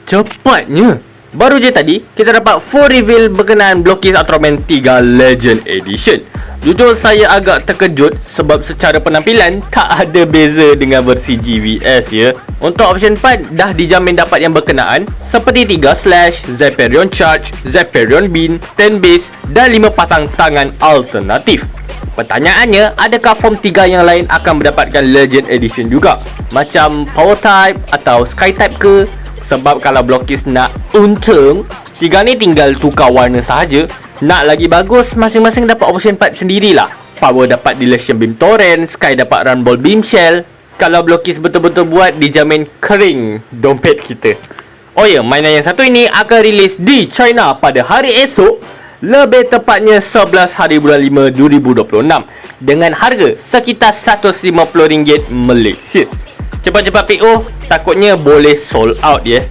Cepatnya. Baru je tadi, kita dapat full reveal berkenaan Blockist Ultraman 3 Legend Edition. Jujur saya agak terkejut sebab secara penampilan tak ada beza dengan versi GVS ya. Untuk option part dah dijamin dapat yang berkenaan seperti 3 slash, Zyperion Charge, Zyperion Beam, Stand Base dan 5 pasang tangan alternatif. Pertanyaannya, adakah form 3 yang lain akan mendapatkan Legend Edition juga? Macam Power Type atau Sky Type ke? Sebab kalau Blockist nak untung, 3 ni tinggal tukar warna sahaja. Nak lagi bagus, masing-masing dapat option part sendirilah. Power dapat Dilation Beam Torrent, Sky dapat Runball Beam Shell. Kalau Blockist betul-betul buat, dijamin kering dompet kita. Oh ya, mainan yang satu ini akan rilis di China pada hari esok, lebih tepatnya 11 hari bulan 5 2026, dengan harga sekitar RM150 Malaysia. Cepat-cepat PO, takutnya boleh sold out ya.